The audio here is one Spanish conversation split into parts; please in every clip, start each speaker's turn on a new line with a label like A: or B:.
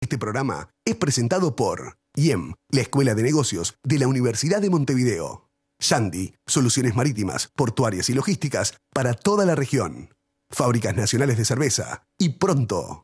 A: Este programa es presentado por IEM, la Escuela de Negocios de la Universidad de Montevideo. Shandy, soluciones marítimas, portuarias y logísticas para toda la región. Fábricas Nacionales de Cerveza. Y Pronto.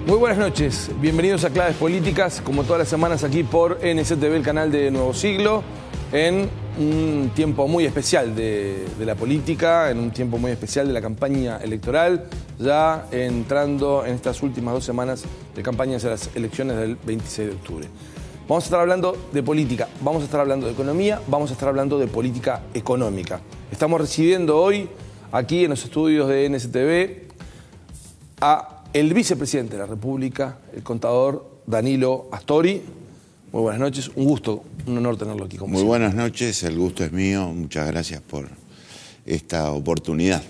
B: Muy buenas noches, bienvenidos a Claves Políticas, como todas las semanas aquí por NCTV, el canal de Nuevo Siglo, en un tiempo muy especial de la política, en un tiempo muy especial de la campaña electoral, ya entrando en estas últimas 2 semanas de campaña hacia las elecciones del 26 de octubre. Vamos a estar hablando de política, vamos a estar hablando de economía, vamos a estar hablando de política económica. Estamos recibiendo hoy, aquí en los estudios de NCTV, a el vicepresidente de la República, el contador Danilo Astori. Muy buenas noches, un gusto, un honor tenerlo aquí.
C: Muy buenas noches, el gusto es mío, muchas gracias por esta oportunidad.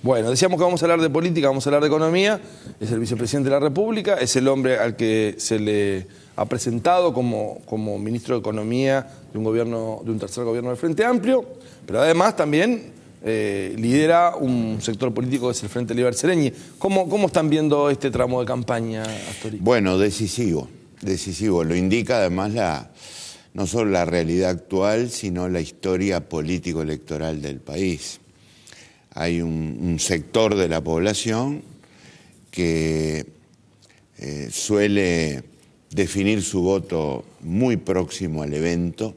B: Bueno, decíamos que vamos a hablar de política, vamos a hablar de economía, es el vicepresidente de la República, es el hombre al que se le ha presentado como ministro de Economía de un tercer gobierno del Frente Amplio, pero además también lidera un sector político que es el Frente Liber Seregni. ¿Cómo están viendo este tramo de campaña, Astori?
C: Bueno, decisivo. Lo indica además no solo la realidad actual, sino la historia político-electoral del país. Hay un sector de la población que suele definir su voto muy próximo al evento,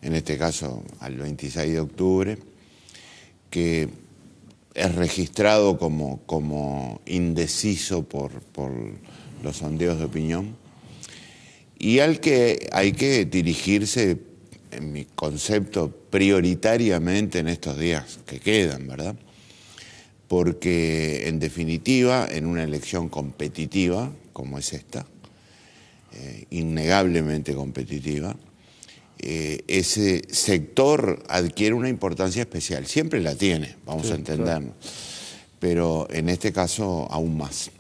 C: en este caso al 26 de octubre, que es registrado como indeciso por los sondeos de opinión y al que hay que dirigirse, en mi concepto, prioritariamente en estos días que quedan, ¿verdad? Porque, en definitiva, en una elección competitiva, como es esta, innegablemente competitiva, ese sector adquiere una importancia especial. Siempre la tiene, vamos a entendernos, claro, pero en este caso aún más.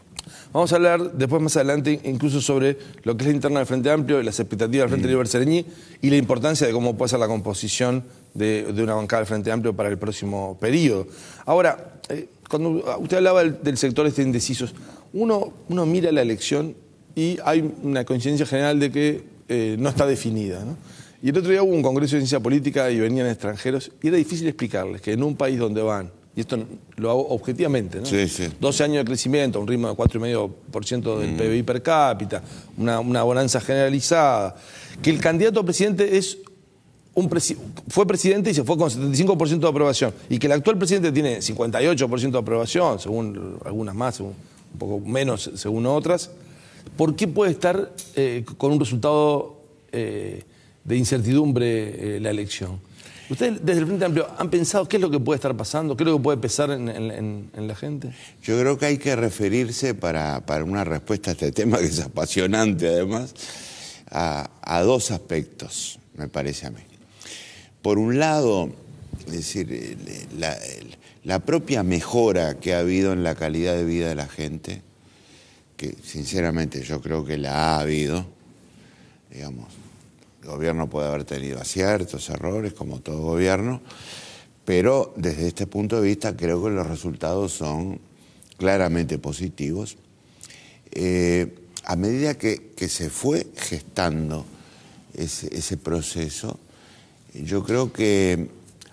B: Vamos a hablar después, más adelante, incluso sobre lo que es la interna del Frente Amplio, las expectativas del Frente Liber Seregni y la importancia de cómo puede ser la composición de una bancada del Frente Amplio para el próximo periodo. Ahora, cuando usted hablaba del sector indecisos, uno mira la elección y hay una coincidencia general de que no está definida, ¿no? Y el otro día hubo un congreso de ciencia política y venían extranjeros y era difícil explicarles que en un país donde van, y esto lo hago objetivamente, ¿no?
C: Sí, sí.
B: 12 años de crecimiento, un ritmo de 4,5% del PBI per cápita, una bonanza generalizada, que el candidato a presidente fue presidente y se fue con 75% de aprobación, y que el actual presidente tiene 58% de aprobación, según algunas más, un poco menos según otras. ¿Por qué puede estar con un resultado de incertidumbre la elección? ¿Ustedes desde el Frente Amplio han pensado qué es lo que puede estar pasando? ¿Qué es lo que puede pesar en la gente?
C: Yo creo que hay que referirse para una respuesta a este tema, que es apasionante además, a 2 aspectos, me parece a mí. Por un lado, es decir, la propia mejora que ha habido en la calidad de vida de la gente, que sinceramente yo creo que la ha habido, digamos. El gobierno puede haber tenido aciertos, errores, como todo gobierno, pero desde este punto de vista creo que los resultados son claramente positivos. A medida que se fue gestando ese proceso, yo creo que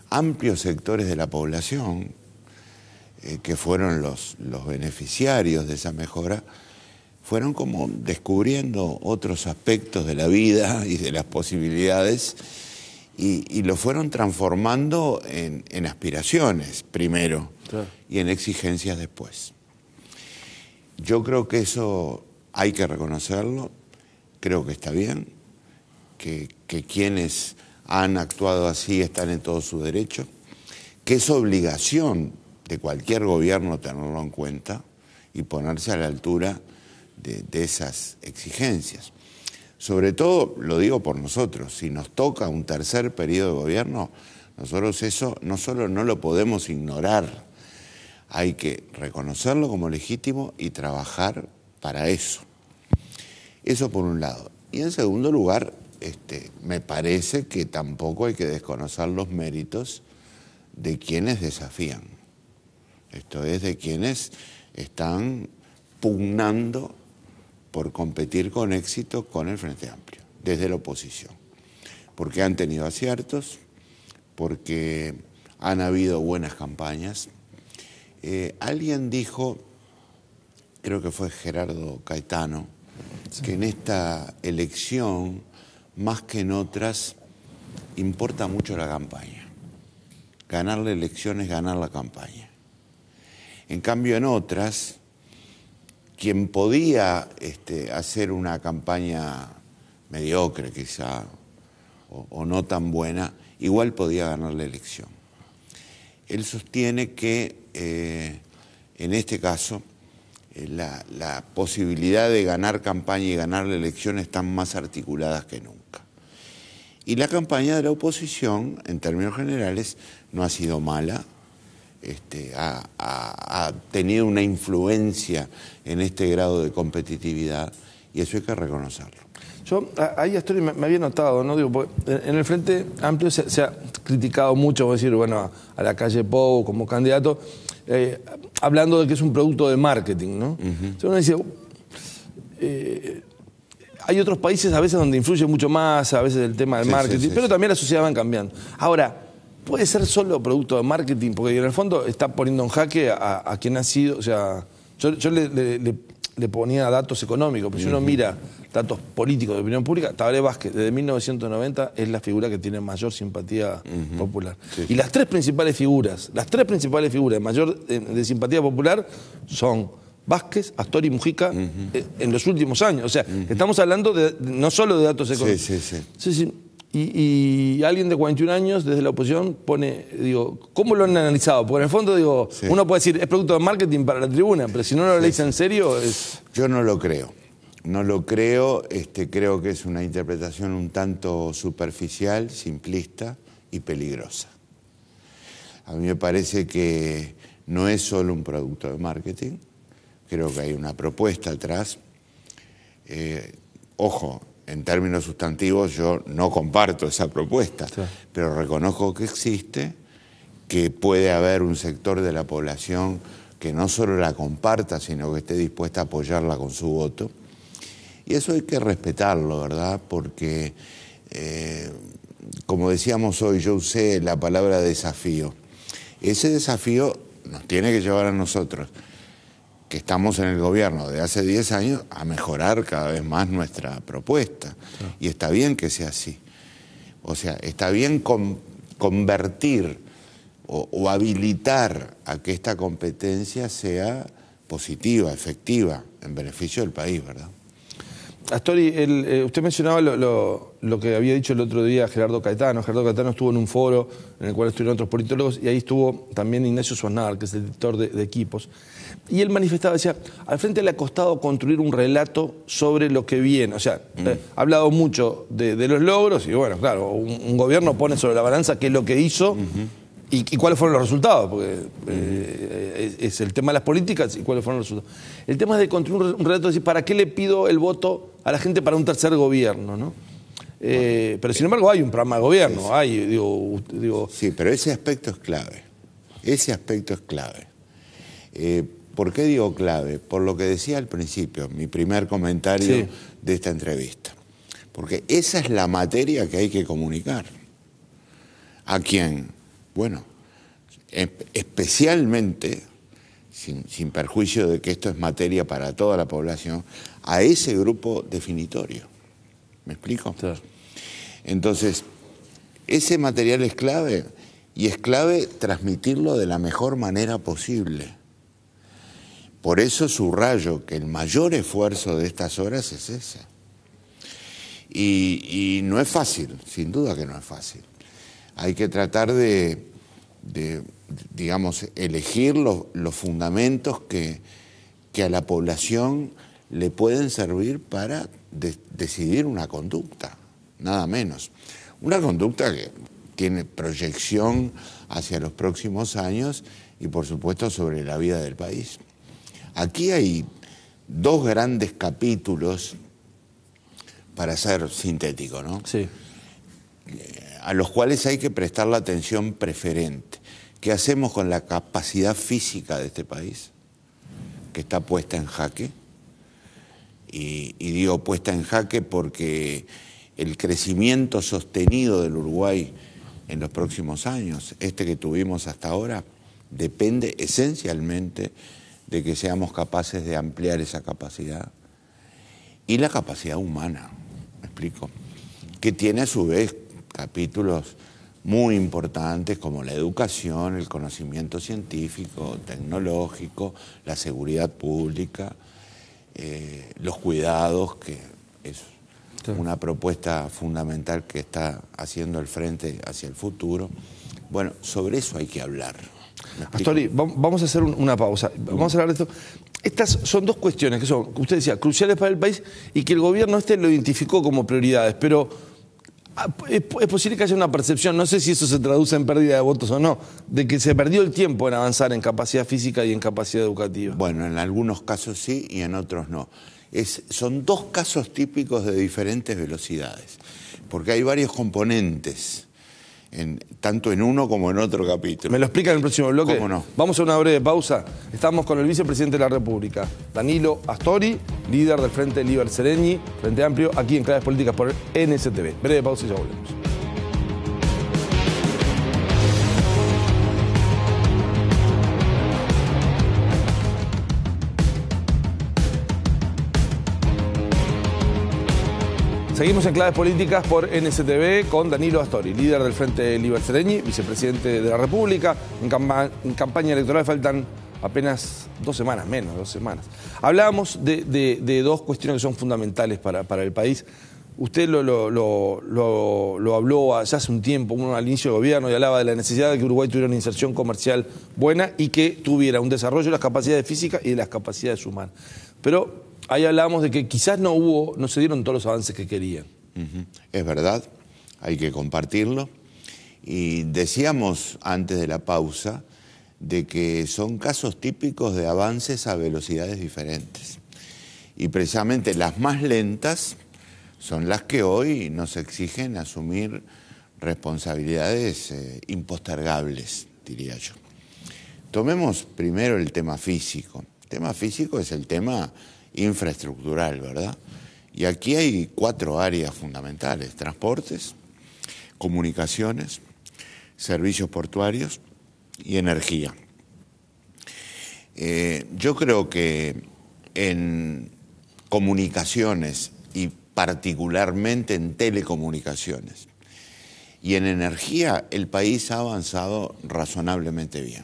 C: amplios sectores de la población, que fueron los beneficiarios de esa mejora, fueron como descubriendo otros aspectos de la vida y de las posibilidades y lo fueron transformando en aspiraciones primero, claro, y en exigencias después. Yo creo que eso hay que reconocerlo, creo que está bien, que quienes han actuado así están en todo su derecho, que es obligación de cualquier gobierno tenerlo en cuenta y ponerse a la altura de esas exigencias. Sobre todo, lo digo por nosotros, si nos toca un tercer periodo de gobierno, Nosotros eso no solo no lo podemos ignorar, hay que reconocerlo como legítimo y trabajar para eso. Eso por un lado. Y en segundo lugar, me parece que tampoco hay que desconocer los méritos de quienes desafían. Esto es, de quienes están pugnando por competir con éxito con el Frente Amplio, desde la oposición. Porque han tenido aciertos, porque han habido buenas campañas. Alguien dijo, creo que fue Gerardo Caetano, sí, que en esta elección, más que en otras, importa mucho la campaña. Ganar la elección es ganar la campaña. En cambio, en otras, quien podía hacer una campaña mediocre quizá, o no tan buena, igual podía ganar la elección. Él sostiene que en este caso la posibilidad de ganar campaña y ganar la elección están más articuladas que nunca. Y la campaña de la oposición, en términos generales, no ha sido mala. Ha tenido una influencia en este grado de competitividad y eso hay que reconocerlo.
B: Yo ahí Astori me había notado, ¿no? Digo, en el Frente Amplio se ha criticado mucho, voy a decir, bueno, a la calle Pou como candidato, hablando de que es un producto de marketing, ¿no? Entonces uno dice, hay otros países a veces donde influye mucho más, a veces el tema del marketing, pero también la sociedad va cambiando. Ahora, ¿puede ser solo producto de marketing? Porque en el fondo está poniendo en jaque a quien ha sido, o sea, yo le ponía datos económicos, pero si uno mira datos políticos de opinión pública, Tabaré Vázquez, desde 1990, es la figura que tiene mayor simpatía popular. Sí. Y las tres principales figuras de mayor de simpatía popular son Vázquez, Astori y Mujica en los últimos años. O sea, estamos hablando no solo de datos económicos. Sí. Y alguien de 41 años desde la oposición pone, digo, ¿cómo lo han analizado? Porque en el fondo, digo, uno puede decir, es producto de marketing para la tribuna, pero si no lo analiza en serio, es...
C: Yo no lo creo. No lo creo, creo que es una interpretación un tanto superficial, simplista y peligrosa. A mí me parece que no es solo un producto de marketing, creo que hay una propuesta atrás. Ojo, en términos sustantivos yo no comparto esa propuesta, pero reconozco que existe, que puede haber un sector de la población que no solo la comparta, sino que esté dispuesta a apoyarla con su voto. Y eso hay que respetarlo, ¿verdad? Porque, como decíamos hoy, yo usé la palabra desafío. Ese desafío nos tiene que llevar a nosotros, que estamos en el gobierno de hace 10 años, a mejorar cada vez más nuestra propuesta. Y está bien que sea así. O sea, está bien convertir o habilitar a que esta competencia sea positiva, efectiva, en beneficio del país, ¿verdad?
B: Astori, usted mencionaba lo que había dicho el otro día Gerardo Caetano. Gerardo Caetano estuvo en un foro en el cual estuvieron otros politólogos y ahí estuvo también Ignacio Sosnar, que es el editor de Equipos. Y él manifestaba, decía, al Frente le ha costado construir un relato sobre lo que viene. O sea, ha hablado mucho de los logros y bueno, claro, un gobierno pone sobre la balanza qué es lo que hizo y cuáles fueron los resultados, porque es el tema de las políticas y cuáles fueron los resultados. El tema es de construir un relato, de decir, ¿para qué le pido el voto a la gente para un tercer gobierno, ¿no? Pero sin embargo hay un programa de gobierno, hay, digo...
C: Sí, pero ese aspecto es clave. Ese aspecto es clave. ¿Por qué digo clave? Por lo que decía al principio, mi primer comentario de esta entrevista. Porque esa es la materia que hay que comunicar. ¿A quién? Bueno, especialmente, sin perjuicio de que esto es materia para toda la población, a ese grupo definitorio. ¿Me explico?
B: Claro.
C: Entonces, ese material es clave y es clave transmitirlo de la mejor manera posible. Por eso subrayo que el mayor esfuerzo de estas horas es ese. Y no es fácil, sin duda que no es fácil. Hay que tratar de digamos, elegir los fundamentos que a la población le pueden servir para decidir una conducta, nada menos. Una conducta que tiene proyección hacia los próximos años y por supuesto sobre la vida del país. Aquí hay dos grandes capítulos, para ser sintético, ¿no?
B: Sí.
C: A los cuales hay que prestar la atención preferente. ¿Qué hacemos con la capacidad física de este país, que está puesta en jaque? Y digo puesta en jaque porque el crecimiento sostenido del Uruguay en los próximos años, este que tuvimos hasta ahora, depende esencialmente de que seamos capaces de ampliar esa capacidad y la capacidad humana, ¿me explico? Que tiene a su vez capítulos muy importantes como la educación, el conocimiento científico, tecnológico, la seguridad pública, los cuidados, que es una propuesta fundamental que está haciendo el Frente hacia el futuro. Bueno, sobre eso hay que hablar.
B: Astori, vamos a hacer una pausa. Vamos a hablar de esto. Estas son dos cuestiones que son, usted decía, cruciales para el país y que el gobierno lo identificó como prioridades, pero es posible que haya una percepción, no sé si eso se traduce en pérdida de votos o no, de que se perdió el tiempo en avanzar en capacidad física y en capacidad educativa.
C: Bueno, en algunos casos sí y en otros no. Son dos casos típicos de diferentes velocidades, porque hay varios componentes, tanto en uno como en otro capítulo.
B: ¿Me lo explica en el próximo bloque?
C: ¿Cómo no?
B: Vamos a una breve pausa. Estamos con el vicepresidente de la República, Danilo Astori, líder del Frente Liber Seregni, Frente Amplio, aquí en Claves Políticas por NSTV. Breve pausa y ya volvemos. Seguimos en Claves Políticas por NSTV con Danilo Astori, líder del Frente Liber Seregni, vicepresidente de la República. En campaña electoral faltan apenas 2 semanas, menos de 2 semanas. Hablábamos de dos cuestiones que son fundamentales para el país. Usted lo habló ya hace un tiempo, uno al inicio del gobierno, y hablaba de la necesidad de que Uruguay tuviera una inserción comercial buena y que tuviera un desarrollo de las capacidades físicas y de las capacidades humanas. Pero ahí hablábamos de que quizás no se dieron todos los avances que querían.
C: Es verdad, hay que compartirlo. Y decíamos antes de la pausa de que son casos típicos de avances a velocidades diferentes. Y precisamente las más lentas son las que hoy nos exigen asumir responsabilidades impostergables, diría yo. Tomemos primero el tema físico. El tema físico es el tema infraestructural, ¿verdad? Y aquí hay 4 áreas fundamentales: transportes, comunicaciones, servicios portuarios y energía. Yo creo que en comunicaciones y particularmente en telecomunicaciones y en energía el país ha avanzado razonablemente bien.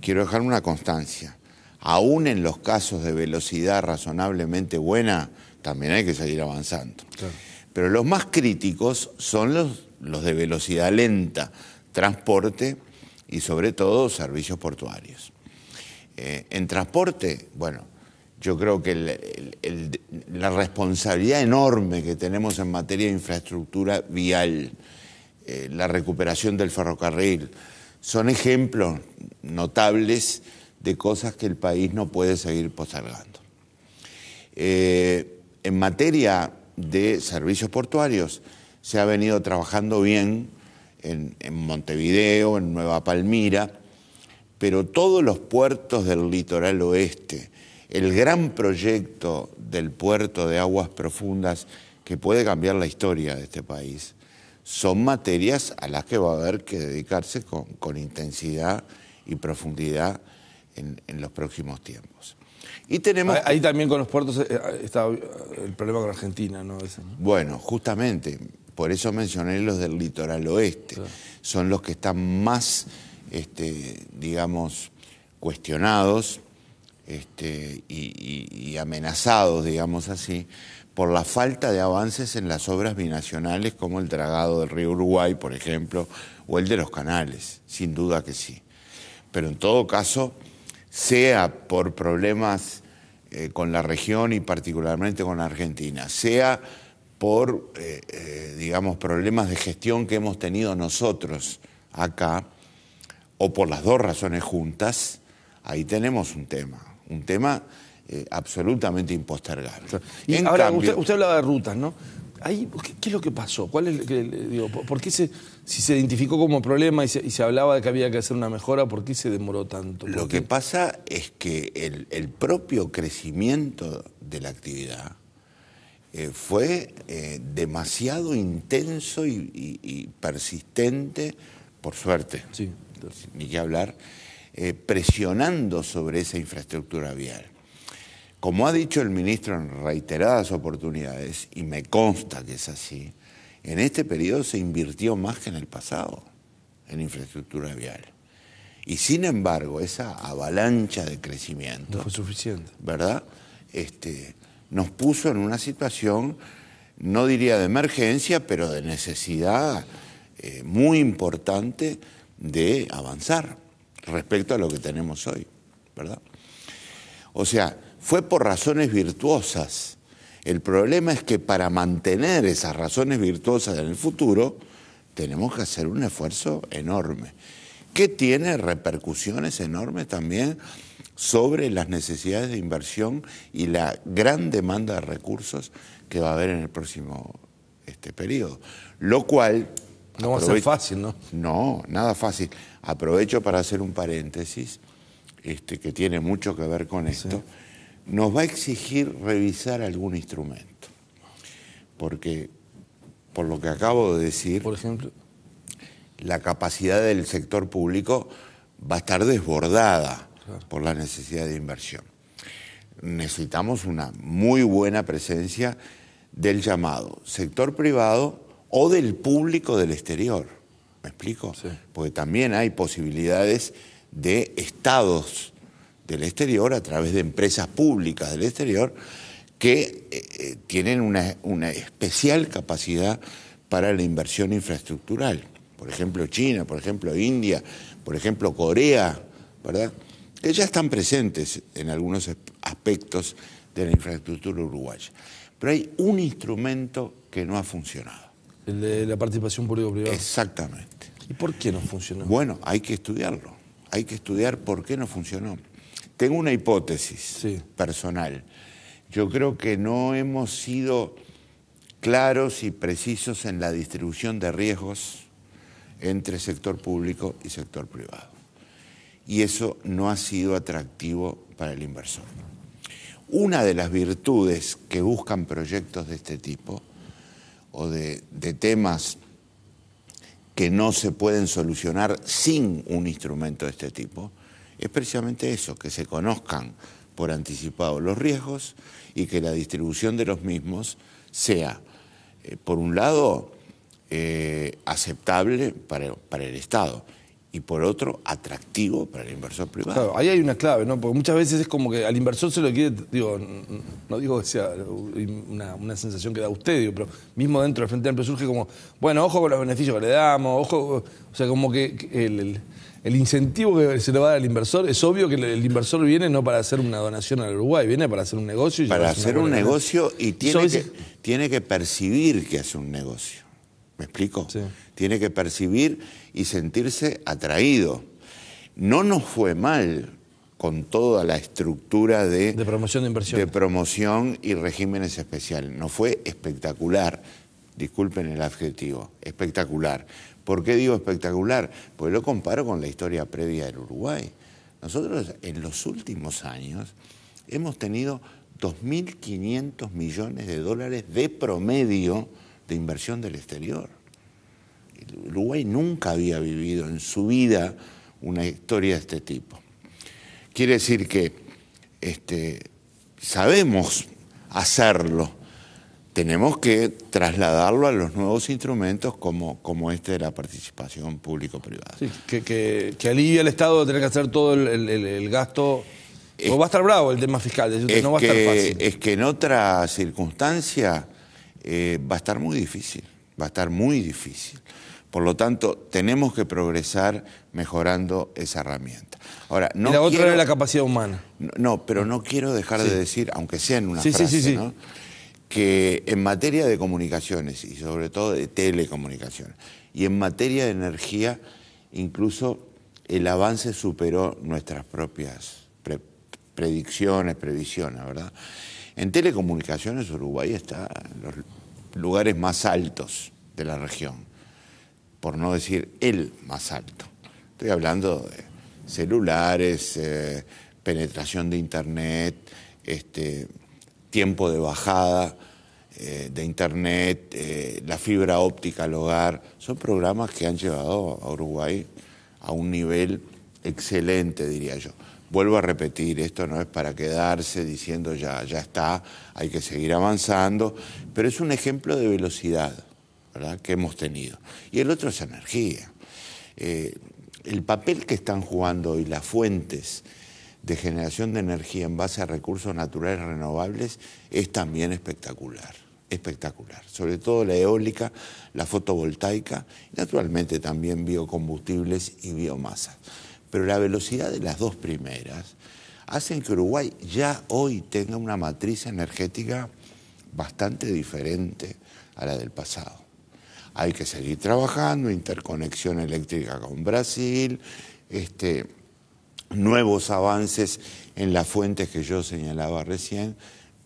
C: Quiero dejar una constancia. Aún en los casos de velocidad razonablemente buena, también hay que seguir avanzando. Claro. Pero los más críticos son los de velocidad lenta, transporte y sobre todo servicios portuarios. En transporte, bueno, yo creo que la responsabilidad enorme que tenemos en materia de infraestructura vial, la recuperación del ferrocarril, son ejemplos notables de cosas que el país no puede seguir postergando. En materia de servicios portuarios se ha venido trabajando bien en Montevideo, en Nueva Palmira, pero todos los puertos del litoral oeste, el gran proyecto del puerto de aguas profundas que puede cambiar la historia de este país, son materias a las que va a haber que dedicarse con intensidad y profundidad en los próximos tiempos. Y tenemos
B: ahí también con los puertos está el problema con Argentina, ¿no? Ese, ¿no?
C: Bueno, justamente, por eso mencioné los del litoral oeste. Claro. Son los que están más, digamos, cuestionados y amenazados, digamos así, por la falta de avances en las obras binacionales como el dragado del río Uruguay, por ejemplo, o el de los canales, sin duda que sí. Pero en todo caso, sea por problemas con la región y particularmente con Argentina, sea por, digamos, problemas de gestión que hemos tenido nosotros acá, o por las dos razones juntas, ahí tenemos un tema absolutamente impostergable.
B: Y ahora, cambio, usted hablaba de rutas, ¿no? Ahí, ¿qué es lo que pasó? ¿Cuál es, digo, ¿por qué si se identificó como problema y se hablaba de que había que hacer una mejora, por qué se demoró tanto?
C: Lo que pasa es que el propio crecimiento de la actividad fue demasiado intenso y persistente, por suerte,
B: sí,
C: ni que hablar, presionando sobre esa infraestructura vial. Como ha dicho el ministro en reiteradas oportunidades, y me consta que es así, en este periodo se invirtió más que en el pasado en infraestructura vial. Y sin embargo, esa avalancha de crecimiento
B: no fue suficiente,
C: ¿verdad? Nos puso en una situación, no diría de emergencia, pero de necesidad muy importante de avanzar respecto a lo que tenemos hoy, ¿verdad? O sea, fue por razones virtuosas. El problema es que para mantener esas razones virtuosas en el futuro, tenemos que hacer un esfuerzo enorme, que tiene repercusiones enormes también sobre las necesidades de inversión y la gran demanda de recursos que va a haber en el próximo periodo. Lo cual...
B: No va a ser fácil, ¿no?
C: No, nada fácil. Aprovecho para hacer un paréntesis que tiene mucho que ver con esto. Sí. Nos va a exigir revisar algún instrumento. Porque, por lo que acabo de decir,
B: por ejemplo,
C: la capacidad del sector público va a estar desbordada, claro, por la necesidad de inversión. Necesitamos una muy buena presencia del llamado sector privado o del público del exterior. ¿Me explico?
B: Sí.
C: Porque también hay posibilidades de estados del exterior a través de empresas públicas del exterior que tienen una especial capacidad para la inversión infraestructural. Por ejemplo, China, por ejemplo, India, por ejemplo, Corea, ¿verdad? Que ya están presentes en algunos aspectos de la infraestructura uruguaya. Pero hay un instrumento que no ha funcionado.
B: El de la participación público-privada.
C: Exactamente.
B: ¿Y por qué no funcionó?
C: Bueno, hay que estudiarlo. Hay que estudiar por qué no funcionó. Tengo una hipótesis personal. Yo creo que no hemos sido claros y precisos en la distribución de riesgos entre sector público y sector privado. Y eso no ha sido atractivo para el inversor. Una de las virtudes que buscan proyectos de este tipo o de temas que no se pueden solucionar sin un instrumento de este tipo es precisamente eso, que se conozcan por anticipado los riesgos y que la distribución de los mismos sea, por un lado, aceptable para el Estado y por otro, atractivo para el inversor privado.
B: Claro, ahí hay una clave, ¿no? Porque muchas veces es como que al inversor se lo quiere, digo, no digo que sea una sensación que da usted, digo, pero mismo dentro del Frente Amplio surge como, bueno, ojo con los beneficios que le damos, ojo, o sea, como que el incentivo que se le va a dar al inversor, es obvio que el inversor viene no para hacer una donación al Uruguay, viene para hacer un negocio.
C: Para hacer un negocio y tiene que percibir que hace un negocio. ¿Me explico?
B: Sí.
C: Tiene que percibir y sentirse atraído. No nos fue mal con toda la estructura de
B: promoción de inversión.
C: De promoción y regímenes especiales. Nos fue espectacular. Disculpen el adjetivo, espectacular. ¿Por qué digo espectacular? Porque lo comparo con la historia previa del Uruguay. Nosotros en los últimos años hemos tenido 2.500 millones de dólares de promedio de inversión del exterior. El Uruguay nunca había vivido en su vida una historia de este tipo. Quiere decir que sabemos hacerlo. Tenemos que trasladarlo a los nuevos instrumentos como este de la participación público-privada.
B: Sí, que alivia al Estado de tener que hacer todo el gasto. O va a estar bravo el tema fiscal, no va a estar fácil.
C: Es que en otra circunstancia va a estar muy difícil, Por lo tanto, tenemos que progresar mejorando esa herramienta. Ahora,
B: y la otra es la capacidad humana.
C: No, pero no quiero dejar de decir, aunque sea en una frase, ¿no? que en materia de comunicaciones y sobre todo de telecomunicaciones y en materia de energía, incluso el avance superó nuestras propias previsiones, ¿verdad? En telecomunicaciones Uruguay está en los lugares más altos de la región, por no decir el más alto. Estoy hablando de celulares, penetración de internet, tiempo de bajada de internet, la fibra óptica al hogar. Son programas que han llevado a Uruguay a un nivel excelente, diría yo. Vuelvo a repetir, esto no es para quedarse diciendo ya está, hay que seguir avanzando, pero es un ejemplo de velocidad, ¿verdad?, que hemos tenido. Y el otro es energía. El papel que están jugando hoy las fuentes de generación de energía en base a recursos naturales renovables es también espectacular, espectacular. Sobre todo la eólica, la fotovoltaica, y naturalmente también biocombustibles y biomasa. Pero la velocidad de las dos primeras hacen que Uruguay ya hoy tenga una matriz energética bastante diferente a la del pasado. Hay que seguir trabajando, interconexión eléctrica con Brasil, nuevos avances en las fuentes que yo señalaba recién,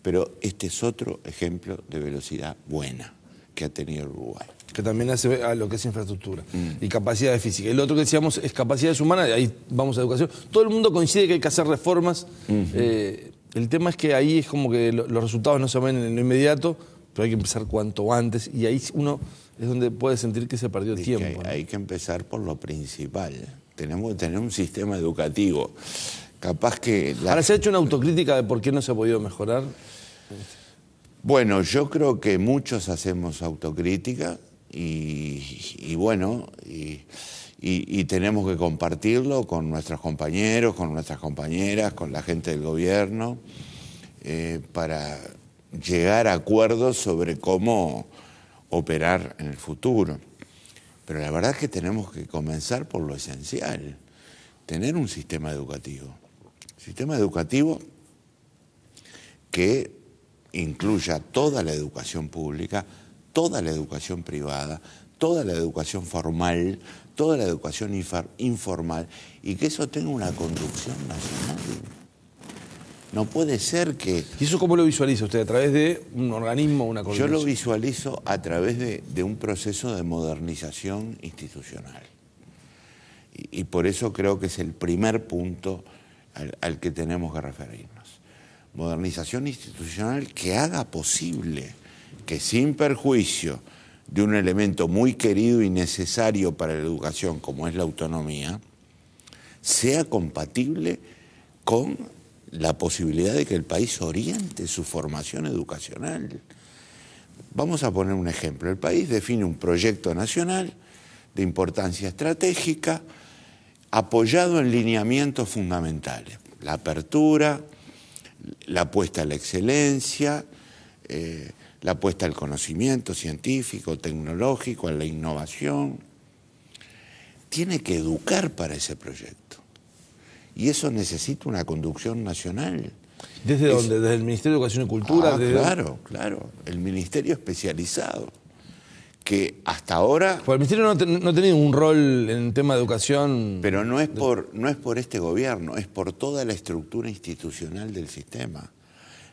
C: pero este es otro ejemplo de velocidad buena que ha tenido Uruguay.
B: Que también hace a lo que es infraestructura y capacidades físicas. El otro que decíamos es capacidades humanas, ahí vamos a educación. Todo el mundo coincide que hay que hacer reformas. El tema es que ahí es como que los resultados no se ven en lo inmediato, pero hay que empezar cuanto antes, y ahí uno es donde puede sentir que se perdió el tiempo.
C: Hay que empezar por lo principal. Tenemos que tener un sistema educativo. Capaz que...
B: Ahora, ¿se ha hecho una autocrítica de por qué no se ha podido mejorar?
C: Bueno, yo creo que muchos hacemos autocrítica y bueno, y tenemos que compartirlo con nuestros compañeros, con nuestras compañeras, con la gente del gobierno, para llegar a acuerdos sobre cómo operar en el futuro. Pero la verdad es que tenemos que comenzar por lo esencial, tener un sistema educativo. Sistema educativo que incluya toda la educación pública, toda la educación privada, toda la educación formal, toda la educación informal, y que eso tenga una conducción nacional. No puede ser que...
B: ¿Y eso cómo lo visualiza usted? ¿A través de un organismo, una coordinación?
C: Yo lo visualizo a través de un proceso de modernización institucional. Y por eso creo que es el primer punto al que tenemos que referirnos. Modernización institucional que haga posible que, sin perjuicio de un elemento muy querido y necesario para la educación como es la autonomía, sea compatible con la posibilidad de que el país oriente su formación educacional. Vamos a poner un ejemplo. El país define un proyecto nacional de importancia estratégica apoyado en lineamientos fundamentales. La apertura, la apuesta a la excelencia, la apuesta al conocimiento científico, tecnológico, a la innovación. Tiene que educar para ese proyecto. Y eso necesita una conducción nacional.
B: ¿Desde dónde? ¿Desde el Ministerio de Educación y Cultura?
C: Claro. El Ministerio especializado, que hasta ahora...
B: Pues el Ministerio no ha tenido un rol en el tema de educación...
C: Pero no es por este gobierno, es por toda la estructura institucional del sistema.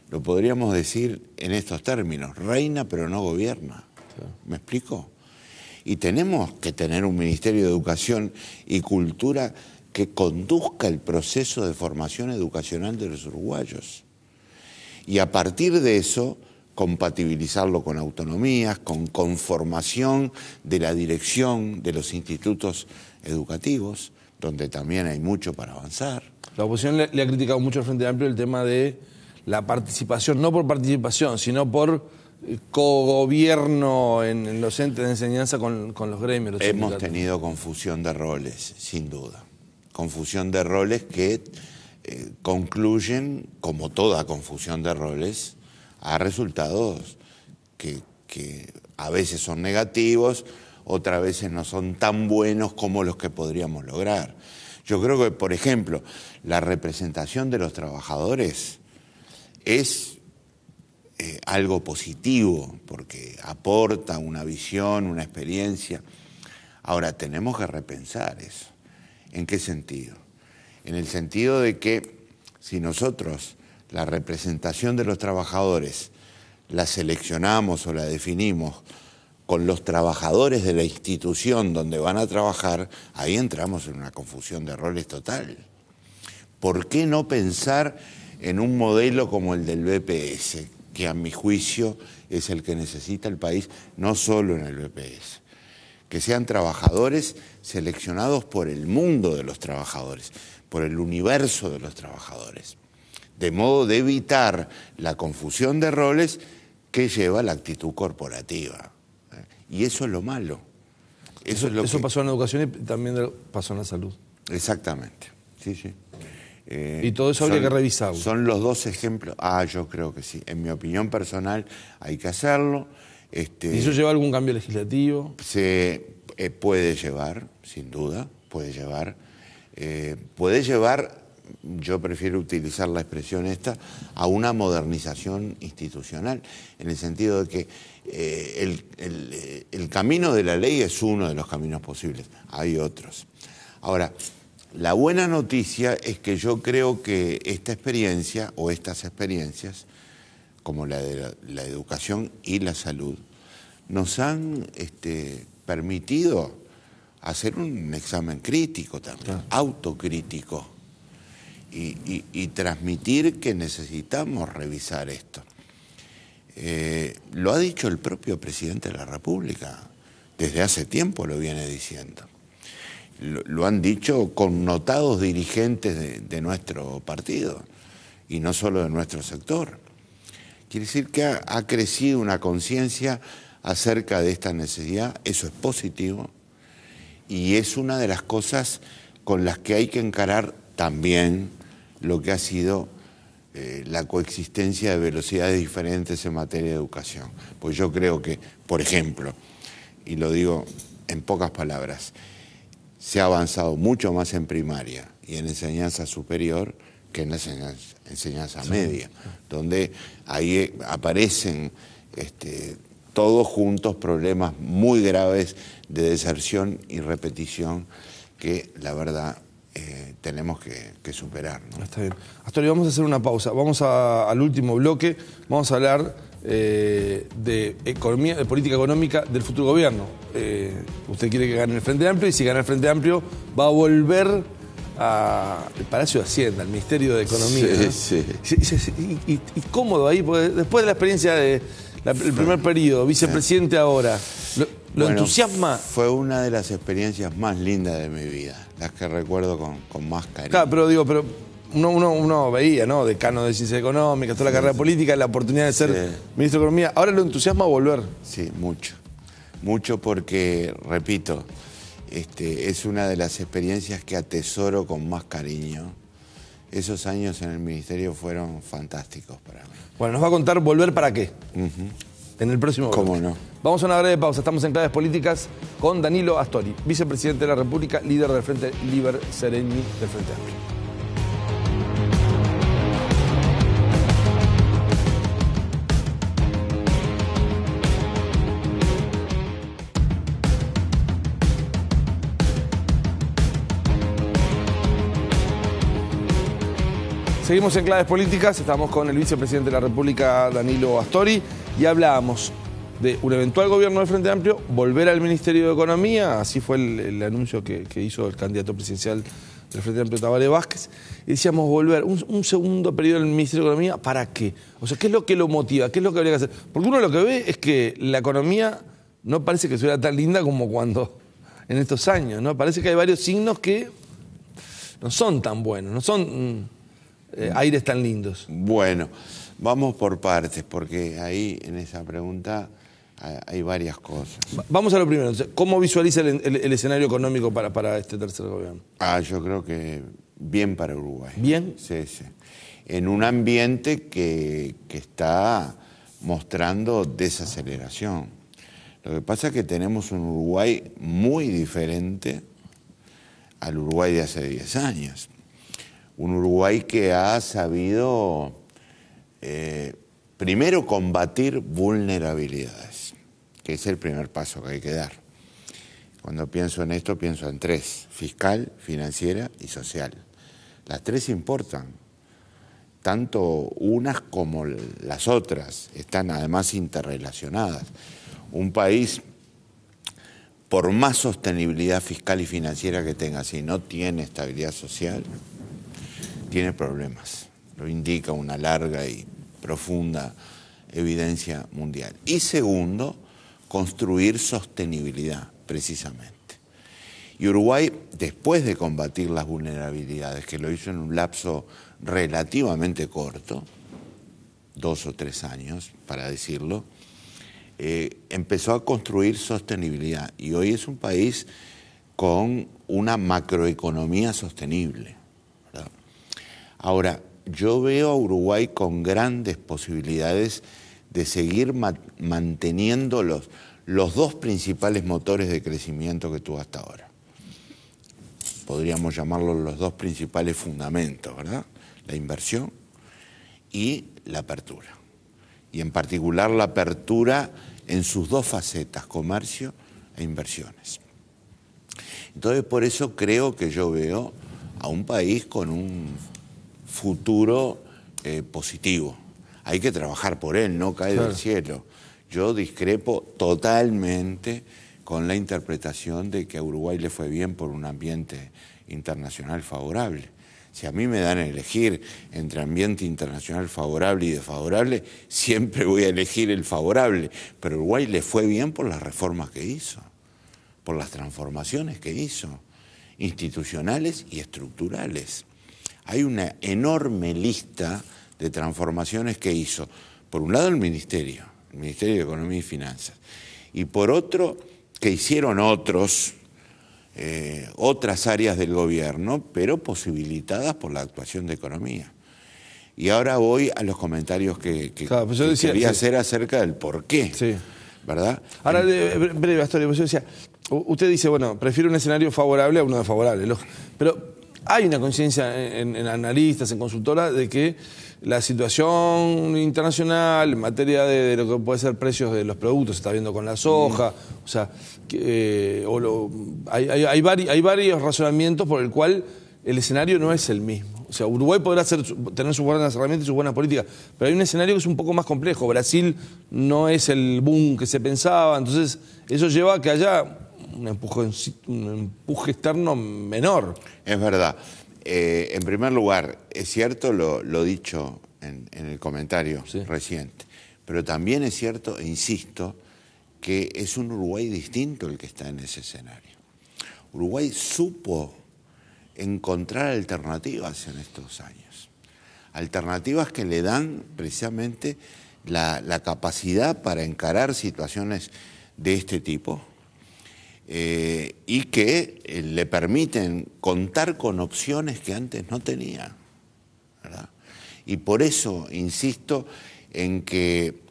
C: Lo podríamos decir en estos términos: reina pero no gobierna. ¿Me explico? Y tenemos que tener un Ministerio de Educación y Cultura que conduzca el proceso de formación educacional de los uruguayos. Y a partir de eso, compatibilizarlo con autonomías, con conformación de la dirección de los institutos educativos, donde también hay mucho para avanzar.
B: La oposición le ha criticado mucho al Frente Amplio el tema de la participación, no por participación, sino por cogobierno en los entes de enseñanza con los gremios. Los
C: Hemos
B: sindicatos.
C: tenido confusión de roles, sin duda. Confusión de roles que concluyen, como toda confusión de roles, a resultados que a veces son negativos, otras veces no son tan buenos como los que podríamos lograr. Yo creo que, por ejemplo, la representación de los trabajadores es algo positivo, porque aporta una visión, una experiencia. Ahora, tenemos que repensar eso. ¿En qué sentido? En el sentido de que si nosotros la representación de los trabajadores la seleccionamos o la definimos con los trabajadores de la institución donde van a trabajar, ahí entramos en una confusión de roles total. ¿Por qué no pensar en un modelo como el del BPS, que a mi juicio es el que necesita el país, no solo en el BPS? Que sean trabajadores seleccionados por el mundo de los trabajadores, por el universo de los trabajadores, de modo de evitar la confusión de roles que lleva la actitud corporativa. Y eso es lo malo.
B: Eso pasó en la educación y también pasó en la salud.
C: Exactamente, sí, sí.
B: Y todo eso habría que revisarlo.
C: Son los dos ejemplos. Yo creo que sí. En mi opinión personal hay que hacerlo.
B: ¿Y eso lleva algún cambio legislativo?
C: Se puede llevar, sin duda, puede llevar. Puede llevar, yo prefiero utilizar la expresión esta, a una modernización institucional, en el sentido de que el camino de la ley es uno de los caminos posibles, hay otros. Ahora, la buena noticia es que yo creo que esta experiencia o estas experiencias, como la de la educación y la salud, nos han permitido hacer un examen crítico también, autocrítico, y transmitir que necesitamos revisar esto. Lo ha dicho el propio presidente de la República, desde hace tiempo lo viene diciendo. Lo han dicho connotados dirigentes de nuestro partido, y no solo de nuestro sector. Quiere decir que ha crecido una conciencia acerca de esta necesidad, eso es positivo, y es una de las cosas con las que hay que encarar también lo que ha sido la coexistencia de velocidades diferentes en materia de educación. Pues yo creo que, por ejemplo, y lo digo en pocas palabras, se ha avanzado mucho más en primaria y en enseñanza superior que en la enseñanza media, donde ahí aparecen todos juntos problemas muy graves de deserción y repetición que la verdad tenemos que superar, ¿no?
B: Está bien. Astori, vamos a hacer una pausa. Vamos al último bloque. Vamos a hablar de economía, de política económica del futuro gobierno. Usted quiere que gane el Frente Amplio, y si gana el Frente Amplio va a volver al Palacio de Hacienda, al Ministerio de Economía,
C: sí,
B: ¿no?
C: sí.
B: Y cómodo ahí, porque después de la experiencia del primer periodo, vicepresidente ahora, ¿lo entusiasma?
C: Fue una de las experiencias más lindas de mi vida, las que recuerdo con más cariño.
B: Claro, pero uno veía, ¿no? Decano de Ciencias Económicas, toda la carrera política, la oportunidad de ser ministro de Economía. ¿Ahora lo entusiasma volver?
C: Sí, mucho. Mucho porque, repito, es una de las experiencias que atesoro con más cariño. Esos años en el ministerio fueron fantásticos para mí.
B: Bueno, nos va a contar volver para qué. En el próximo bloque.
C: ¿Cómo no?
B: Vamos a una breve pausa. Estamos en Claves Políticas con Danilo Astori, vicepresidente de la República, líder del Frente Liber Sereni del Frente Amplio. Seguimos en Claves Políticas, estamos con el vicepresidente de la República, Danilo Astori, y hablábamos de un eventual gobierno del Frente Amplio, volver al Ministerio de Economía, así fue el anuncio que hizo el candidato presidencial del Frente Amplio, Tabaré Vázquez, y decíamos volver un segundo periodo en el Ministerio de Economía, ¿para qué? O sea, ¿qué es lo que lo motiva? ¿Qué es lo que habría que hacer? Porque uno lo que ve es que la economía no parece que estuviera tan linda como cuando en estos años, ¿no? Parece que hay varios signos que no son tan buenos, no son aires tan lindos.
C: Bueno, vamos por partes, porque ahí en esa pregunta hay varias cosas.
B: Vamos a lo primero. ¿Cómo visualiza el escenario económico para este tercer gobierno?
C: Yo creo que bien para Uruguay.
B: ¿Bien?
C: Sí, sí. En un ambiente que está mostrando desaceleración. Lo que pasa es que tenemos un Uruguay muy diferente al Uruguay de hace 10 años. Un Uruguay que ha sabido Primero, combatir vulnerabilidades, que es el primer paso que hay que dar. Cuando pienso en esto, pienso en tres: fiscal, financiera y social. Las tres importan, tanto unas como las otras, están además interrelacionadas. Un país, por más sostenibilidad fiscal y financiera que tenga, si no tiene estabilidad social, tiene problemas. Lo indica una larga y profunda evidencia mundial. Y segundo, construir sostenibilidad, precisamente. Y Uruguay, después de combatir las vulnerabilidades, que lo hizo en un lapso relativamente corto, 2 o 3 años, para decirlo, empezó a construir sostenibilidad. Y hoy es un país con una macroeconomía sostenible, ¿verdad? Ahora, yo veo a Uruguay con grandes posibilidades de seguir manteniendo los dos principales motores de crecimiento que tuvo hasta ahora. Podríamos llamarlos los dos principales fundamentos, ¿verdad? La inversión y la apertura. Y en particular la apertura en sus dos facetas, comercio e inversiones. Entonces, por eso creo que yo veo a un país con un futuro positivo. Hay que trabajar por él, no cae del cielo. Yo discrepo totalmente con la interpretación de que a Uruguay le fue bien por un ambiente internacional favorable. Si a mí me dan a elegir entre ambiente internacional favorable y desfavorable, siempre voy a elegir el favorable. Pero a Uruguay le fue bien por las reformas que hizo, por las transformaciones que hizo, institucionales y estructurales. Hay una enorme lista de transformaciones que hizo. Por un lado el Ministerio de Economía y Finanzas, y por otro que hicieron otras áreas del gobierno, pero posibilitadas por la actuación de Economía. Y ahora voy a los comentarios que quería hacer acerca del por qué, ¿verdad?
B: Ahora, breve, Astorio, yo decía, usted dice, bueno, prefiero un escenario favorable a uno desfavorable, pero hay una conciencia en analistas, en consultoras, de que la situación internacional en materia de lo que puede ser precios de los productos, se está viendo con la soja, o sea, hay varios razonamientos por el cual el escenario no es el mismo. O sea, Uruguay podrá tener sus buenas herramientas y sus buenas políticas, pero hay un escenario que es un poco más complejo. Brasil no es el boom que se pensaba, entonces eso lleva a que haya un empuje externo menor.
C: Es verdad. En primer lugar, es cierto lo dicho en el comentario reciente, pero también es cierto, e insisto, que es un Uruguay distinto el que está en ese escenario. Uruguay supo encontrar alternativas en estos años, alternativas que le dan precisamente la capacidad para encarar situaciones de este tipo, y que le permiten contar con opciones que antes no tenía, ¿verdad? Y por eso insisto en que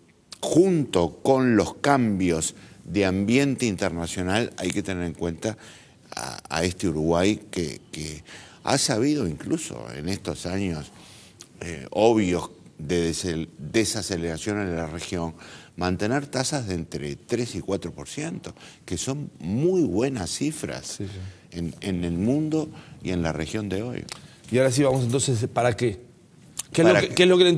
C: junto con los cambios de ambiente internacional hay que tener en cuenta a este Uruguay que ha sabido incluso en estos años obvios de desaceleración en la región mantener tasas de entre 3 y 4%, que son muy buenas cifras en el mundo y en la región de hoy.
B: Y ahora sí vamos entonces, ¿para qué? ¿Qué es lo que le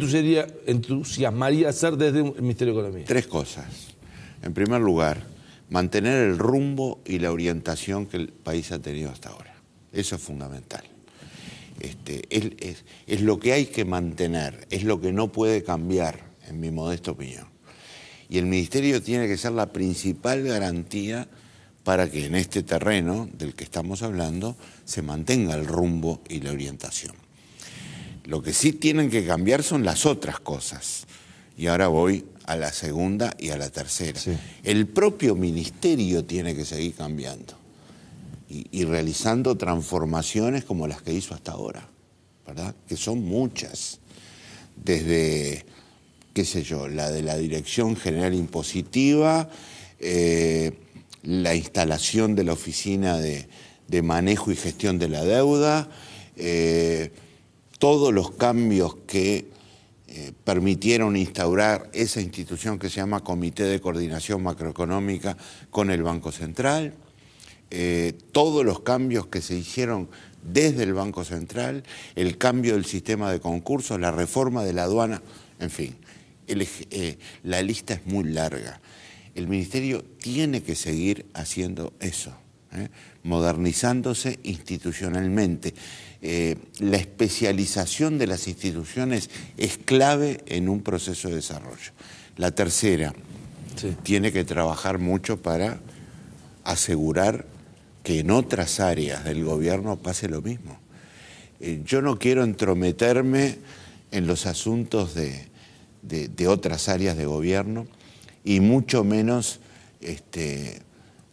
B: entusiasmaría hacer desde el Ministerio de Economía?
C: 3 cosas. En primer lugar, mantener el rumbo y la orientación que el país ha tenido hasta ahora. Eso es fundamental. Es lo que hay que mantener, es lo que no puede cambiar, en mi modesta opinión. Y el Ministerio tiene que ser la principal garantía para que en este terreno del que estamos hablando se mantenga el rumbo y la orientación. Lo que sí tienen que cambiar son las otras cosas. Y ahora voy a la segunda y a la tercera. El propio Ministerio tiene que seguir cambiando y realizando transformaciones como las que hizo hasta ahora, ¿verdad? Que son muchas. Desde, qué sé yo, la de la Dirección General Impositiva, la instalación de la Oficina de Manejo y Gestión de la Deuda, todos los cambios que permitieron instaurar esa institución que se llama Comité de Coordinación Macroeconómica con el Banco Central, todos los cambios que se hicieron desde el Banco Central, el cambio del sistema de concursos, la reforma de la aduana, en fin, la lista es muy larga. El Ministerio tiene que seguir haciendo eso, modernizándose institucionalmente. La especialización de las instituciones es clave en un proceso de desarrollo. La tercera, tiene que trabajar mucho para asegurar que en otras áreas del gobierno pase lo mismo. Yo no quiero entrometerme en los asuntos de otras áreas de gobierno y mucho menos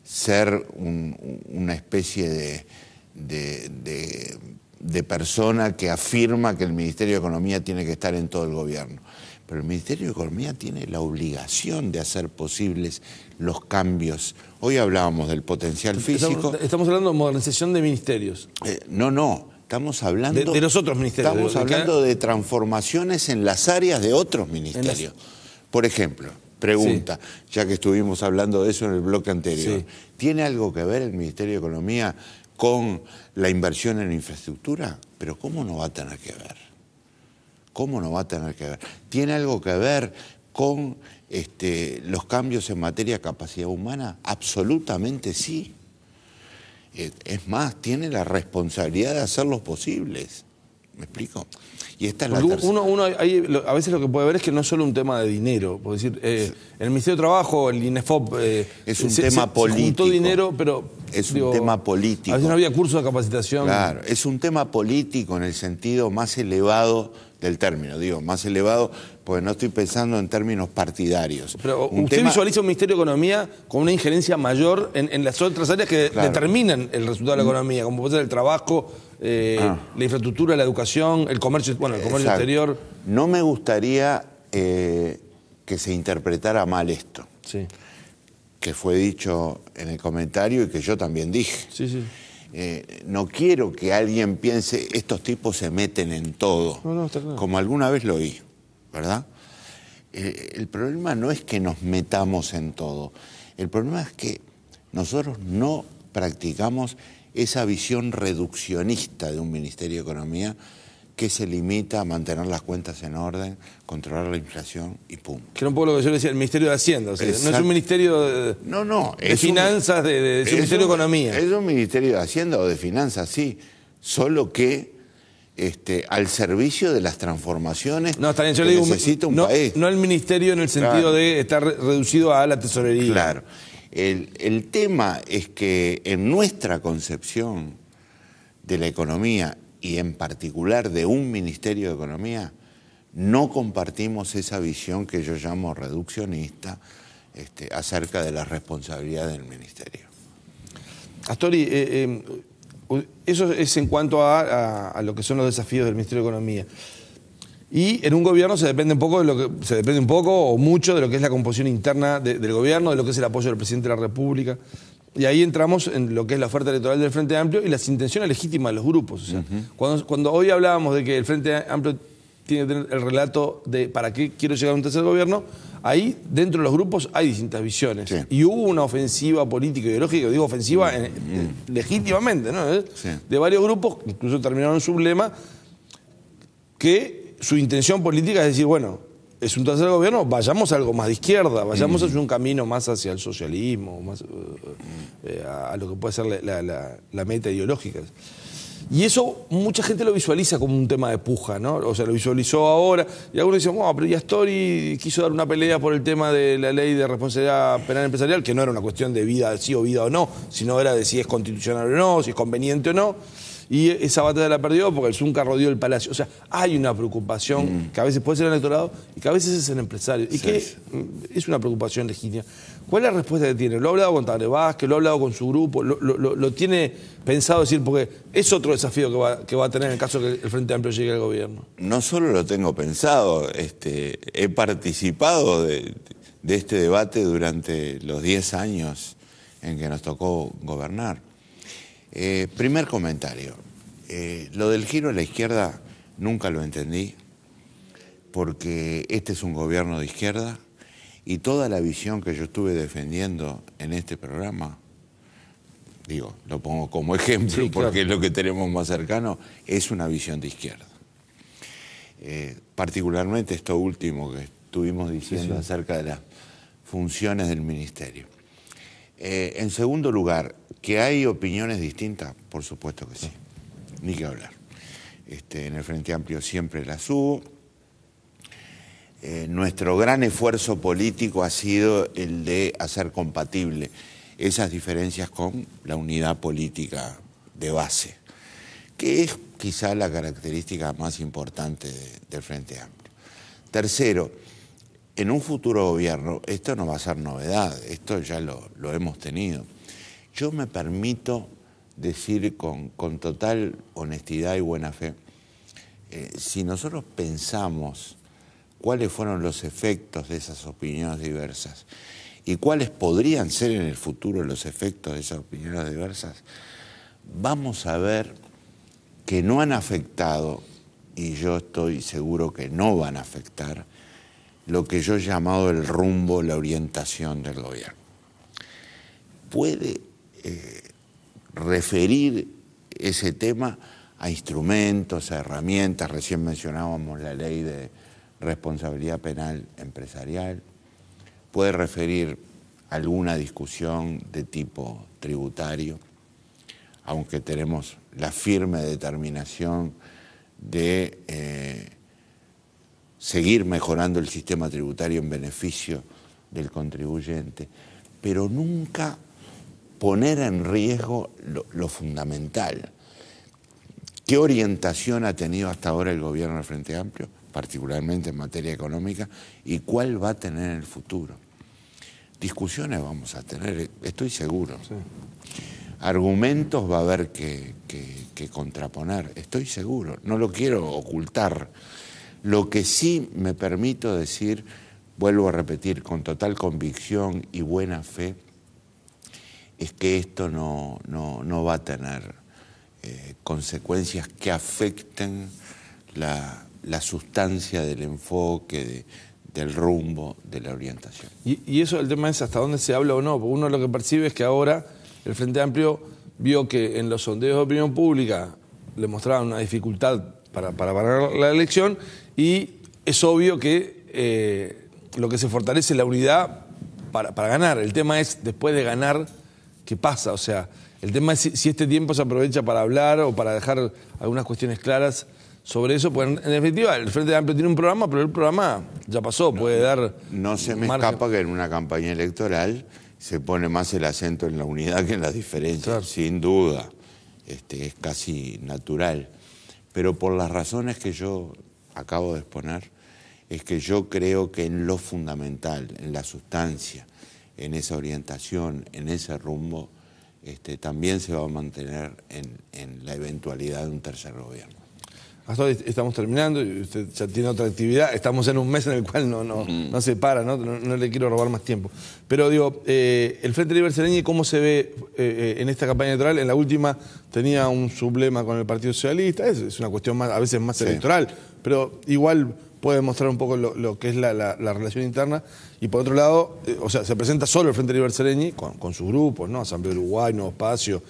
C: ser una especie de persona que afirma que el Ministerio de Economía tiene que estar en todo el gobierno. Pero el Ministerio de Economía tiene la obligación de hacer posibles los cambios. Hoy hablábamos del potencial físico.
B: Estamos hablando de modernización de ministerios.
C: No. Estamos hablando
B: de los otros ministerios.
C: Estamos hablando de transformaciones en las áreas de otros ministerios. Por ejemplo, pregunta, ya que estuvimos hablando de eso en el bloque anterior, ¿tiene algo que ver el Ministerio de Economía con la inversión en infraestructura? Pero ¿cómo no va a tener que ver? ¿Cómo no va a tener que ver? ¿Tiene algo que ver con los cambios en materia de capacidad humana? Absolutamente sí. Es más, tiene la responsabilidad de hacerlos posibles. ¿Me explico? Y esta es la tercera.
B: A veces lo que puede ver es que no es solo un tema de dinero. Por decir, en el Ministerio de Trabajo, el INEFOP...
C: es un tema político.
B: Se juntó dinero, pero...
C: Es un tema político.
B: A veces no había cursos de capacitación.
C: Claro, es un tema político en el sentido más elevado del término. Digo, más elevado porque no estoy pensando en términos partidarios.
B: Pero usted visualiza un Ministerio de Economía con una injerencia mayor en las otras áreas que determinan el resultado de la economía, como puede ser el trabajo, la infraestructura, la educación, el comercio, el comercio exterior.
C: No me gustaría que se interpretara mal esto.
B: Sí.
C: Que fue dicho en el comentario y que yo también dije.
B: Sí.
C: No quiero que alguien piense, estos tipos se meten en todo,
B: está claro.
C: Como alguna vez lo oí, ¿verdad? El problema no es que nos metamos en todo, el problema es que nosotros no practicamos esa visión reduccionista de un Ministerio de Economía que se limita a mantener las cuentas en orden, controlar la inflación y punto.
B: Que era un poco lo que yo le decía, el Ministerio de Hacienda. O sea, no es un ministerio de finanzas, es un Ministerio de Economía.
C: Es un Ministerio de Hacienda o de Finanzas, sí, solo que al servicio de las transformaciones
B: está bien, yo le digo,
C: necesita un país.
B: No el Ministerio en el sentido de estar reducido a la tesorería.
C: Claro. El tema es que en nuestra concepción de la economía y en particular de un Ministerio de Economía, no compartimos esa visión que yo llamo reduccionista acerca de la responsabilidad del Ministerio.
B: Astori, eso es en cuanto a lo que son los desafíos del Ministerio de Economía. Y en un gobierno se depende un poco o mucho de lo que es la composición interna del gobierno, de lo que es el apoyo del presidente de la República. Y ahí entramos en lo que es la oferta electoral del Frente Amplio y las intenciones legítimas de los grupos. O sea, cuando hoy hablábamos de que el Frente Amplio tiene que tener el relato de para qué quiero llegar a un tercer gobierno, ahí dentro de los grupos hay distintas visiones. Sí. Y hubo una ofensiva política y ideológica, digo ofensiva legítimamente, ¿no? De varios grupos, incluso terminaron su lema, que su intención política es decir, bueno, es un tercer gobierno, vayamos a algo más de izquierda, vayamos hacia un camino más hacia el socialismo, más a lo que puede ser la meta ideológica. Y eso mucha gente lo visualiza como un tema de puja, ¿no? O sea, lo visualizó ahora, y algunos dicen, pero ya Astori quiso dar una pelea por el tema de la ley de responsabilidad penal empresarial, que no era una cuestión de vida, sí o vida o no, sino era de si es constitucional o no, si es conveniente o no. Y esa batalla la perdió porque el Zunca rodeó el palacio. O sea, hay una preocupación que a veces puede ser el electorado y que a veces es el empresario. Y que es una preocupación legítima. ¿Cuál es la respuesta que tiene? ¿Lo ha hablado con Tabaré Vázquez? ¿Lo ha hablado con su grupo? ¿Lo tiene pensado decir? Porque es otro desafío que va a tener en el caso que el Frente Amplio llegue al gobierno.
C: No solo lo tengo pensado, he participado de este debate durante los 10 años en que nos tocó gobernar. Primer comentario, lo del giro a la izquierda nunca lo entendí, porque este es un gobierno de izquierda y toda la visión que yo estuve defendiendo en este programa, digo, lo pongo como ejemplo,
B: sí,
C: porque
B: claro,
C: es lo que tenemos más cercano, es una visión de izquierda. Particularmente esto último que estuvimos diciendo acerca de las funciones del ministerio. En segundo lugar, que hay opiniones distintas, por supuesto que sí, ni que hablar. En el Frente Amplio siempre las hubo. Nuestro gran esfuerzo político ha sido el de hacer compatible esas diferencias con la unidad política de base, que es quizá la característica más importante del Frente Amplio. Tercero, en un futuro gobierno, esto no va a ser novedad, esto ya lo hemos tenido. Yo me permito decir con total honestidad y buena fe, si nosotros pensamos cuáles fueron los efectos de esas opiniones diversas y cuáles podrían ser en el futuro los efectos de esas opiniones diversas, vamos a ver que no han afectado, y yo estoy seguro que no van a afectar, lo que yo he llamado el rumbo, la orientación del gobierno. Puede referir ese tema a instrumentos, a herramientas, recién mencionábamos la ley de responsabilidad penal empresarial, puede referir a alguna discusión de tipo tributario, aunque tenemos la firme determinación de seguir mejorando el sistema tributario en beneficio del contribuyente, pero nunca poner en riesgo lo fundamental. ¿Qué orientación ha tenido hasta ahora el gobierno del Frente Amplio, particularmente en materia económica, y cuál va a tener en el futuro? Discusiones vamos a tener, estoy seguro. Sí. Argumentos va a haber que contraponer, estoy seguro, no lo quiero ocultar. Lo que sí me permito decir, vuelvo a repetir, con total convicción y buena fe, es que esto no va a tener consecuencias que afecten la sustancia del enfoque, del rumbo, de la orientación.
B: Y eso, el tema es hasta dónde se habla o no, porque uno lo que percibe es que ahora el Frente Amplio vio que en los sondeos de opinión pública le mostraban una dificultad para ganar la elección, y es obvio que lo que se fortalece es la unidad para ganar. El tema es, después de ganar, ¿qué pasa? O sea, el tema es si este tiempo se aprovecha para hablar o para dejar algunas cuestiones claras sobre eso, porque en definitiva el Frente Amplio tiene un programa, pero el programa ya pasó, puede dar...
C: No se me escapa que en una campaña electoral se pone más el acento en la unidad que en las diferencias, claro. Sin duda, es casi natural. Pero por las razones que yo acabo de exponer, es que yo creo que en lo fundamental, en la sustancia, en esa orientación, en ese rumbo, también se va a mantener en la eventualidad de un tercer gobierno.
B: Hasta hoy estamos terminando y usted ya tiene otra actividad. Estamos en un mes en el cual no se para, no le quiero robar más tiempo. Pero digo, el Frente Libre Sereñi, ¿cómo se ve en esta campaña electoral? En la última tenía un sublema con el Partido Socialista, es una cuestión a veces más electoral, pero igual puede mostrar un poco lo que es la relación interna. Y por otro lado, o sea, se presenta solo el Frente Libre Sereñi con sus grupos, ¿no? Asamblea Uruguay, Nuevo Espacio,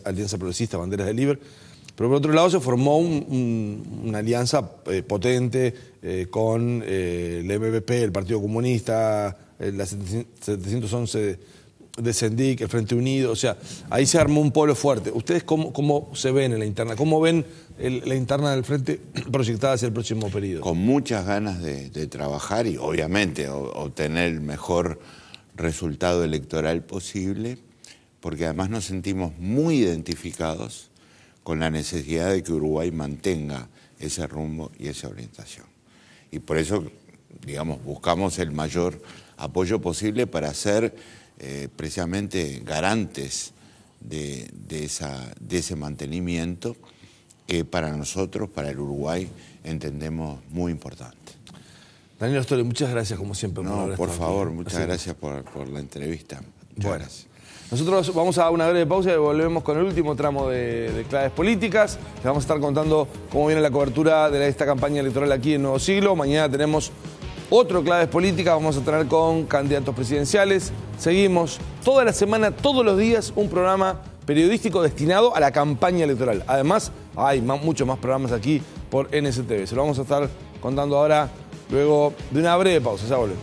B: Alianza Progresista, Banderas del Libre. Pero por otro lado se formó una alianza potente con el MVP, el Partido Comunista, la 711 de Sendic, el Frente Unido. O sea, ahí se armó un polo fuerte. ¿Ustedes cómo se ven en la interna? ¿Cómo ven la interna del Frente proyectada hacia el próximo periodo?
C: Con muchas ganas de trabajar y obviamente obtener el mejor resultado electoral posible, porque además nos sentimos muy identificados con la necesidad de que Uruguay mantenga ese rumbo y esa orientación. Y por eso, digamos, buscamos el mayor apoyo posible para ser precisamente garantes de ese mantenimiento que para nosotros, para el Uruguay, entendemos muy importante.
B: Daniel Ostole, muchas gracias como siempre.
C: No, por favor, muchas gracias por la entrevista. Muchas gracias.
B: Nosotros vamos a una breve pausa y volvemos con el último tramo de Claves Políticas. Les vamos a estar contando cómo viene la cobertura de esta campaña electoral aquí en Nuevo Siglo. Mañana tenemos otro Claves Políticas, vamos a tener con candidatos presidenciales. Seguimos toda la semana, todos los días, un programa periodístico destinado a la campaña electoral. Además, hay muchos más programas aquí por NSTV. Se lo vamos a estar contando ahora, luego de una breve pausa. Ya volvemos.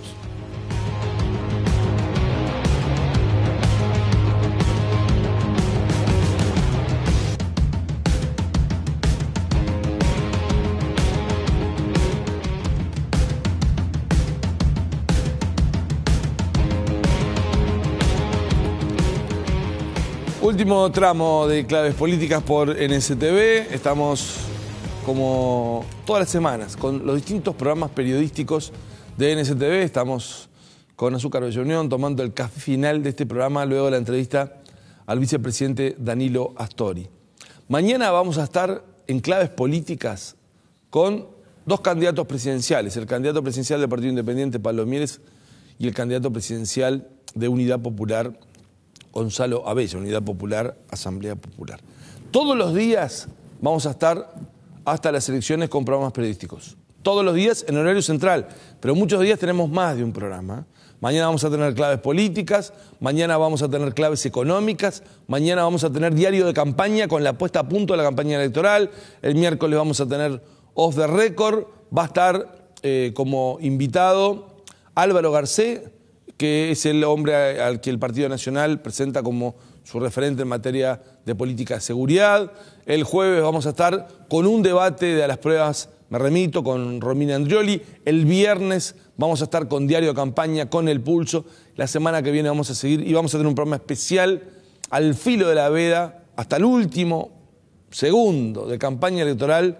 B: Último tramo de Claves Políticas por NSTV. Estamos, como todas las semanas, con los distintos programas periodísticos de NSTV. Estamos con Azúcar Bella Unión tomando el café final de este programa luego de la entrevista al vicepresidente Danilo Astori. Mañana vamos a estar en Claves Políticas con dos candidatos presidenciales. El candidato presidencial del Partido Independiente, Pablo Mieres, y el candidato presidencial de Unidad Popular, Gonzalo Abella, Unidad Popular, Asamblea Popular. Todos los días vamos a estar hasta las elecciones con programas periodísticos. Todos los días en horario central, pero muchos días tenemos más de un programa. Mañana vamos a tener claves políticas, mañana vamos a tener claves económicas, mañana vamos a tener diario de campaña con la puesta a punto de la campaña electoral, el miércoles vamos a tener off the record, va a estar como invitado Álvaro Garcés, que es el hombre al que el Partido Nacional presenta como su referente en materia de política de seguridad. El jueves vamos a estar con un debate de a las pruebas, me remito, con Romina Andrioli. El viernes vamos a estar con Diario de Campaña, con El Pulso. La semana que viene vamos a seguir y vamos a tener un programa especial al filo de la veda, hasta el último segundo de campaña electoral.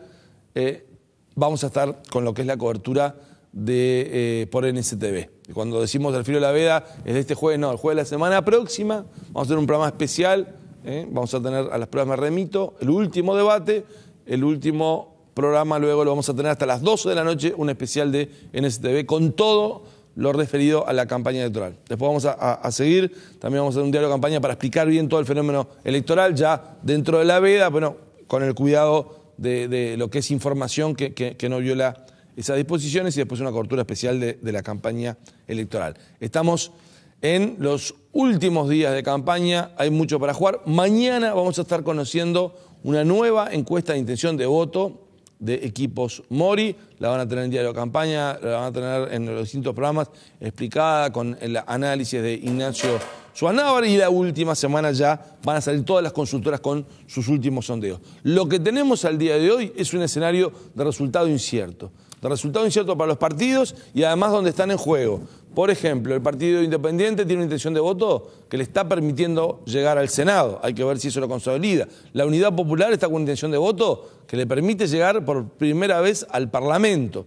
B: Vamos a estar con lo que es la cobertura por NSTV. Cuando decimos al filo de la veda, es de este jueves, no, el jueves de la semana próxima. Vamos a tener un programa especial, vamos a tener a las pruebas me remito, el último debate, el último programa, luego lo vamos a tener hasta las 12 de la noche, un especial de NSTV con todo lo referido a la campaña electoral. Después vamos a seguir, también vamos a hacer un diario de campaña para explicar bien todo el fenómeno electoral, ya dentro de la veda, bueno, con el cuidado de lo que es información que no viola esas disposiciones, y después una cobertura especial de la campaña electoral. Estamos en los últimos días de campaña, hay mucho para jugar. Mañana vamos a estar conociendo una nueva encuesta de intención de voto de Equipos Mori. La van a tener en Diario de Campaña, la van a tener en los distintos programas explicada con el análisis de Ignacio Suanávar, y la última semana ya van a salir todas las consultoras con sus últimos sondeos. Lo que tenemos al día de hoy es un escenario de resultado incierto para los partidos y además donde están en juego. Por ejemplo, el Partido Independiente tiene una intención de voto que le está permitiendo llegar al Senado. Hay que ver si eso lo consolida. La Unidad Popular está con una intención de voto que le permite llegar por primera vez al Parlamento.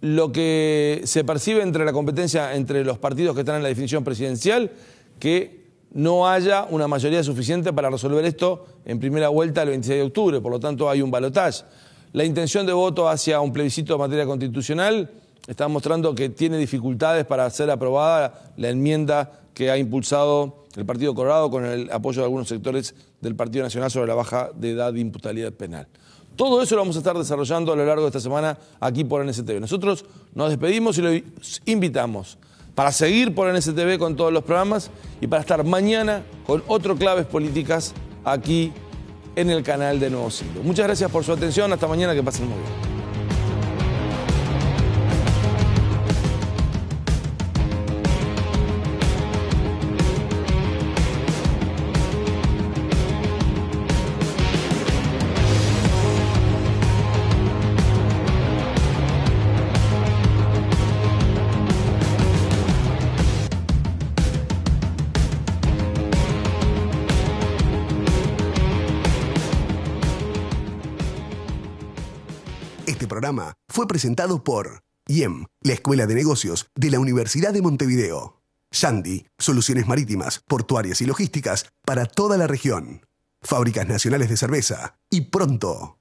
B: Lo que se percibe entre la competencia entre los partidos que están en la definición presidencial, que no haya una mayoría suficiente para resolver esto en primera vuelta el 26 de octubre. Por lo tanto, hay un balotaje. La intención de voto hacia un plebiscito de materia constitucional está mostrando que tiene dificultades para ser aprobada la enmienda que ha impulsado el Partido Colorado con el apoyo de algunos sectores del Partido Nacional sobre la baja de edad de imputabilidad penal. Todo eso lo vamos a estar desarrollando a lo largo de esta semana aquí por NSTV. Nosotros nos despedimos y los invitamos para seguir por NSTV con todos los programas y para estar mañana con otro Claves Políticas aquí en el canal de Nuevo Siglo. Muchas gracias por su atención. Hasta mañana, que pasen muy bien.
A: Este programa fue presentado por IEM, la Escuela de Negocios de la Universidad de Montevideo. Shandy, soluciones marítimas, portuarias y logísticas para toda la región. Fábricas Nacionales de Cerveza. Y Pronto.